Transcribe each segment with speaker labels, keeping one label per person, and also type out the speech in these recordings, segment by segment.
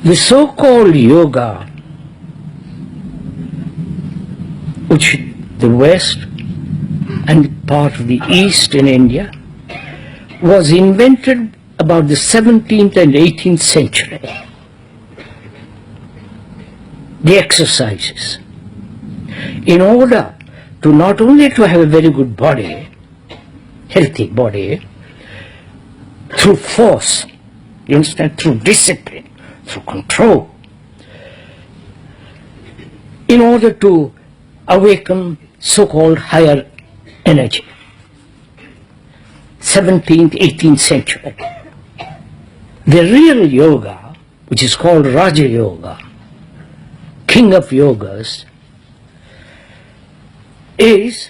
Speaker 1: The so-called yoga, which the West and part of the East in India, was invented about the 17th and 18th century. The exercises, in order to not only to have a very good body, healthy body, through force, you understand, through discipline, through control, in order to awaken so-called higher energy. 17th, 18th century. The real yoga, which is called Raja Yoga, king of yogas, is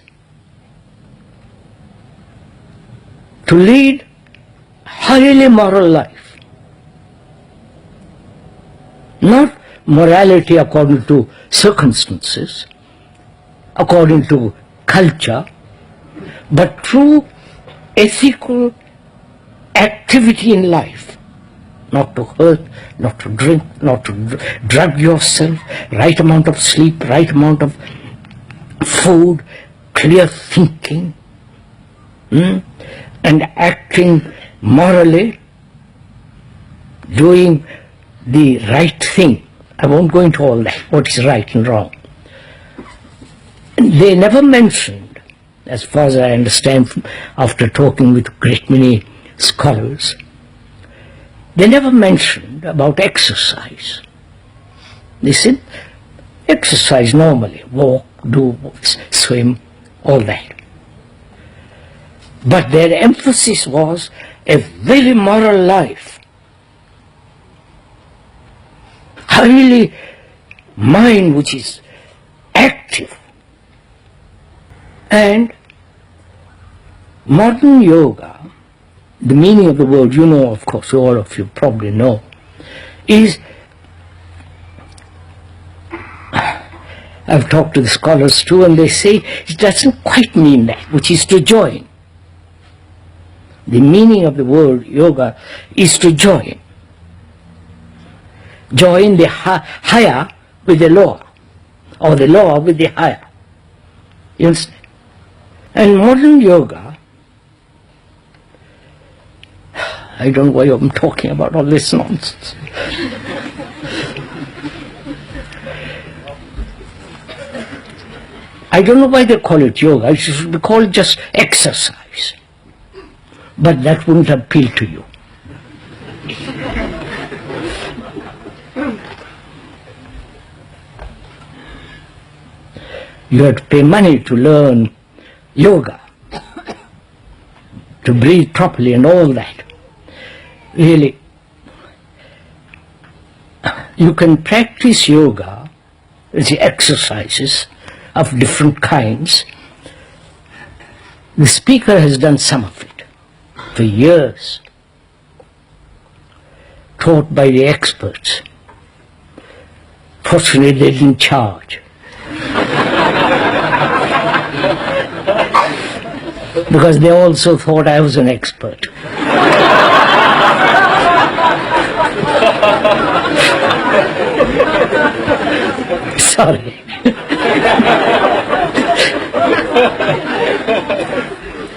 Speaker 1: to lead highly moral life. Not morality according to circumstances, according to culture, but true ethical activity in life. Not to hurt, not to drink, not to drug yourself, right amount of sleep, right amount of food, clear thinking, and acting morally, doing the right thing. I won't go into all that, what is right and wrong. They never mentioned, as far as I understand after talking with a great many scholars, they never mentioned about exercise. They said, exercise normally, walk, do, swim, all that. But their emphasis was a very moral life. Highly mind which is active. And modern yoga, the meaning of the word, you know, of course, all of you probably know, is, I've talked to the scholars too, and they say it doesn't quite mean that, which is to join. The meaning of the word yoga is to join. Join the higher with the lower, or the lower with the higher. You understand? And modern yoga, I don't know why I'm talking about all this nonsense. I don't know why they call it yoga. It should be called just exercise. But that wouldn't appeal to you. You have to pay money to learn yoga, to breathe properly and all that. Really, you can practice yoga, the exercises of different kinds. The speaker has done some of it for years, taught by the experts. Fortunately, they didn't charge. Because they also thought I was an expert. Sorry.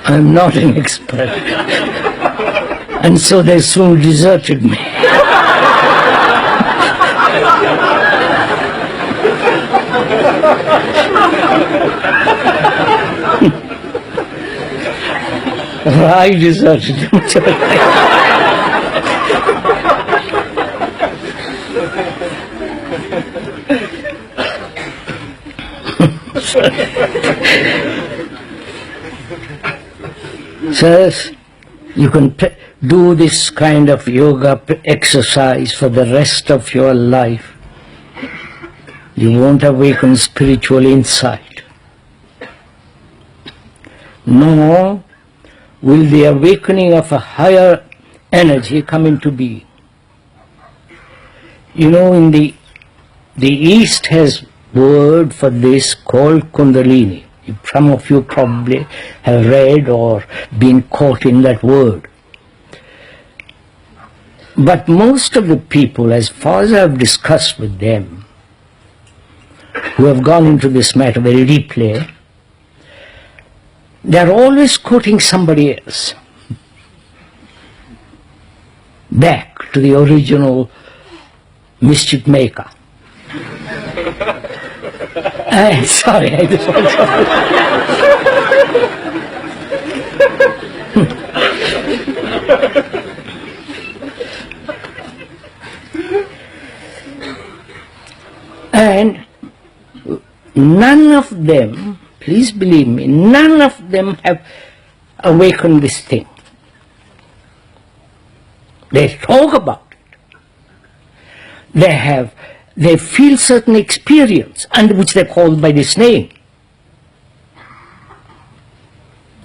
Speaker 1: I'm not an expert. And so they soon deserted me. I deserted them. So you can do this kind of yoga exercise for the rest of your life. You won't awaken spiritual insight. Nor will the awakening of a higher energy come into being. You know, in the East has word for this called Kundalini. Some of you probably have read or been caught in that word. But most of the people, as far as I have discussed with them, who have gone into this matter very deeply, they are always quoting somebody else back to the original mischief maker. Sorry, I just want And none of them, please believe me, none of them have awakened this thing. They talk about it. They feel certain experience, and which they call by this name.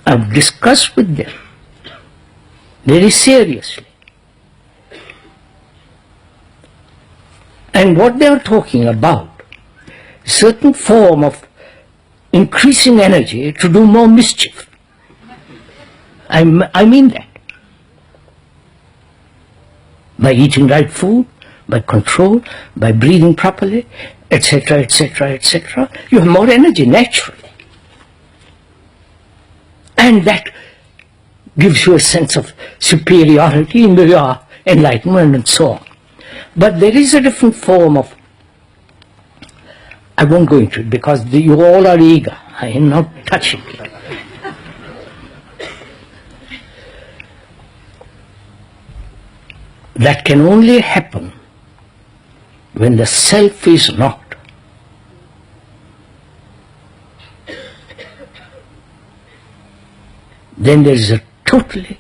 Speaker 1: I've discussed with them very seriously. And what they are talking about, certain form of increasing energy to do more mischief. I mean that. By eating right food, by control, by breathing properly, etc., etc., etc., you have more energy naturally. And that gives you a sense of superiority in your enlightenment and so on. But there is a different form of, I won't go into it because you all are eager. I am not touching it. That can only happen when the self is not. Then there is a totally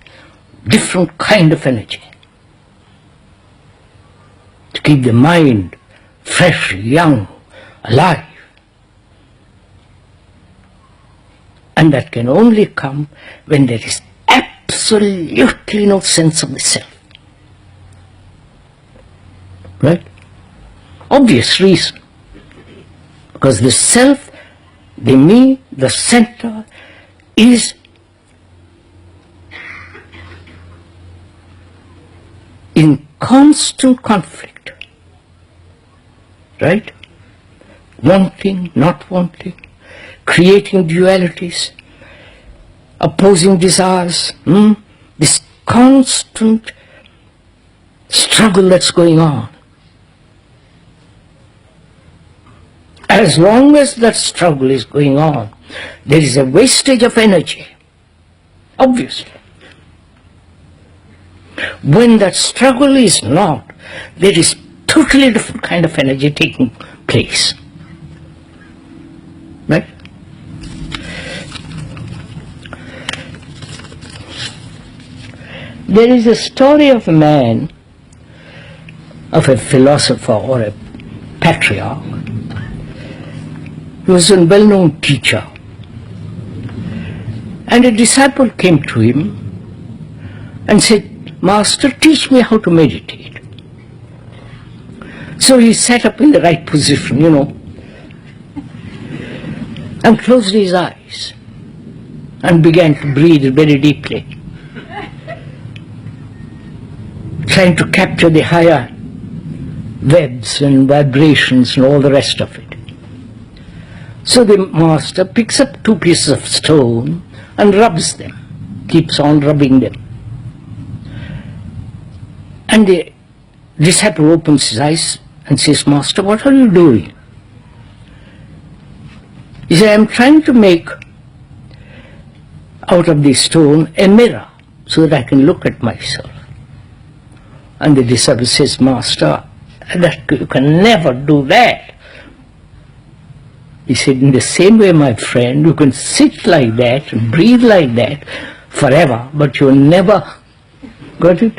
Speaker 1: different kind of energy to keep the mind fresh, young, alive. And that can only come when there is absolutely no sense of the self. Right? Obvious reason. Because the self, the me, the center is in constant conflict. Right? Wanting, not wanting, creating dualities, opposing desires, this constant struggle that's going on. As long as that struggle is going on, there is a wastage of energy, obviously. When that struggle is not, there is totally different kind of energy taking place. Right? There is a story of a man, of a philosopher or a patriarch. He was a well-known teacher. And a disciple came to him and said, "Master, teach me how to meditate." So he sat up in the right position, and closed his eyes and began to breathe very deeply, trying to capture the higher webs and vibrations and all the rest of it. So the master picks up 2 pieces of stone and rubs them, keeps on rubbing them. And the disciple opens his eyes and says, "Master, what are you doing?" He said, "I'm trying to make out of the stone a mirror so that I can look at myself." And the disciple says, "Master, you can never do that." He said, "In the same way, my friend, you can sit like that and breathe like that forever, but you'll never," got it?